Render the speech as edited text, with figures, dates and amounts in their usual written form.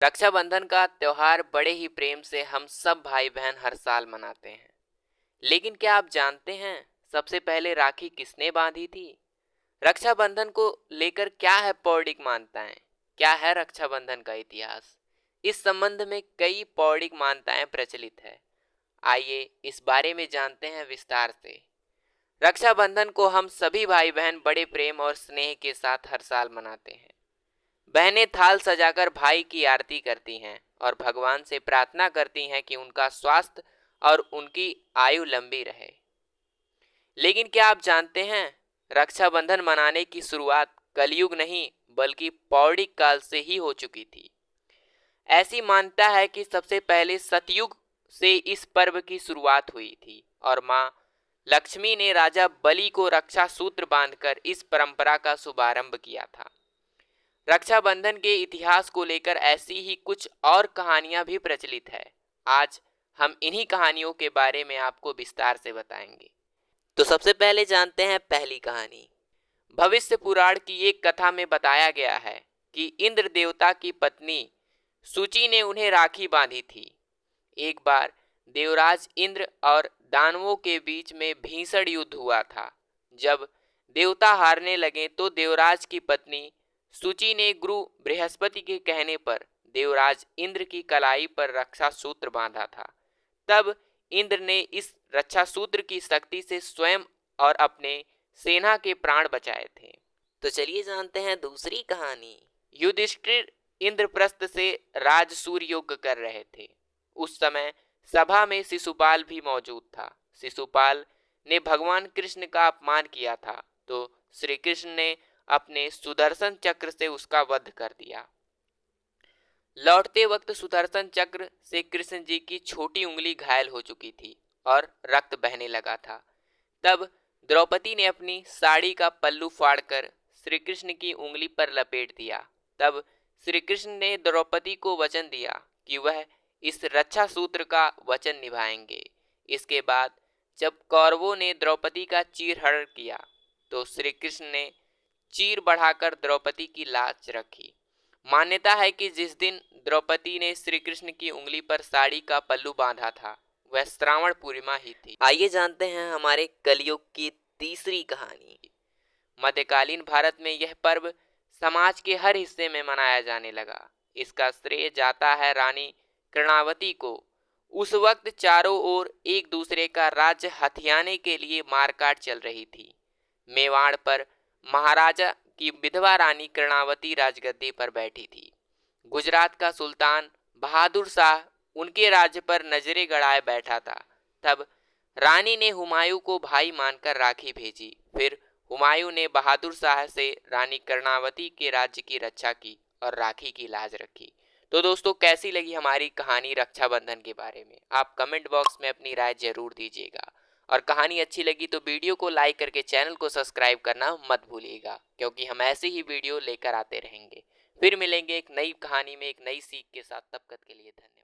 रक्षाबंधन का त्योहार बड़े ही प्रेम से हम सब भाई बहन हर साल मनाते हैं। लेकिन क्या आप जानते हैं सबसे पहले राखी किसने बांधी थी? रक्षाबंधन को लेकर क्या है पौराणिक मान्यताएं? क्या है रक्षाबंधन का इतिहास? इस संबंध में कई पौराणिक मान्यताएं प्रचलित है। आइए इस बारे में जानते हैं विस्तार से। रक्षाबंधन को हम सभी भाई बहन बड़े प्रेम और स्नेह के साथ हर साल मनाते हैं। बहनें थाल सजाकर भाई की आरती करती हैं और भगवान से प्रार्थना करती हैं कि उनका स्वास्थ्य और उनकी आयु लंबी रहे। लेकिन क्या आप जानते हैं रक्षाबंधन मनाने की शुरुआत कलयुग नहीं बल्कि पौराणिक काल से ही हो चुकी थी। ऐसी मान्यता है कि सबसे पहले सतयुग से इस पर्व की शुरुआत हुई थी और माँ लक्ष्मी ने राजा बलि को रक्षा सूत्र बांधकर इस परंपरा का शुभारंभ किया था। रक्षाबंधन के इतिहास को लेकर ऐसी ही कुछ और कहानियां भी प्रचलित है। आज हम इन्हीं कहानियों के बारे में आपको विस्तार से बताएंगे। तो सबसे पहले जानते हैं पहली कहानी। भविष्य पुराण की एक कथा में बताया गया है कि इंद्र देवता की पत्नी सूची ने उन्हें राखी बांधी थी। एक बार देवराज इंद्र और दानवों के बीच में भीषण युद्ध हुआ था। जब देवता हारने लगे तो देवराज की पत्नी सूची ने गुरु बृहस्पति के कहने पर देवराज इंद्र की कलाई पर रक्षा सूत्र बांधा था। तब इंद्र ने इस रक्षा सूत्र की शक्ति से स्वयं और अपने सेना के प्राण बचाए थे। तो चलिए जानते हैं दूसरी कहानी। युधिष्ठिर इंद्रप्रस्थ से राजसूय यज्ञ कर रहे थे। उस समय सभा में शिशुपाल भी मौजूद था। शिशुपाल ने भगवान कृष्ण का अपमान किया था तो श्री कृष्ण ने अपने सुदर्शन चक्र से उसका वध कर दिया। लौटते वक्त सुदर्शन चक्र से कृष्ण जी की छोटी उंगली घायल हो चुकी थी और रक्त बहने लगा था। तब द्रौपदी ने अपनी साड़ी का पल्लू फाड़कर श्री कृष्ण की उंगली पर लपेट दिया। तब श्री कृष्ण ने द्रौपदी को वचन दिया कि वह इस रक्षा सूत्र का वचन निभाएंगे। इसके बाद जब कौरवों ने द्रौपदी का चीरहरण किया तो श्री कृष्ण ने चीर बढ़ाकर द्रौपदी की लाज रखी। मान्यता है कि जिस दिन द्रौपदी ने श्री कृष्ण की उंगली पर साड़ी का पल्लू बांधा था वह श्रावण पूर्णिमा ही थी। आइए जानते हैं हमारे कलयुग की तीसरी कहानी। मध्यकालीन भारत में यह पर्व समाज के हर हिस्से में मनाया जाने लगा। इसका श्रेय जाता है रानी कर्णावती को। उस वक्त चारों ओर एक दूसरे का राज्य हथियाने के लिए मारकाट चल रही थी। मेवाड़ पर महाराजा की विधवा रानी कर्णावती राजगद्दी पर बैठी थी। गुजरात का सुल्तान बहादुर शाह उनके राज्य पर नजरें गड़ाए बैठा था। तब रानी ने हुमायूं को भाई मानकर राखी भेजी। फिर हुमायूं ने बहादुर शाह से रानी कर्णावती के राज्य की रक्षा की और राखी की लाज रखी। तो दोस्तों कैसी लगी हमारी कहानी रक्षाबंधन के बारे में? आप कमेंट बॉक्स में अपनी राय जरूर दीजिएगा। और कहानी अच्छी लगी तो वीडियो को लाइक करके चैनल को सब्सक्राइब करना मत भूलिएगा, क्योंकि हम ऐसे ही वीडियो लेकर आते रहेंगे। फिर मिलेंगे एक नई कहानी में एक नई सीख के साथ। तब तक के लिए धन्यवाद।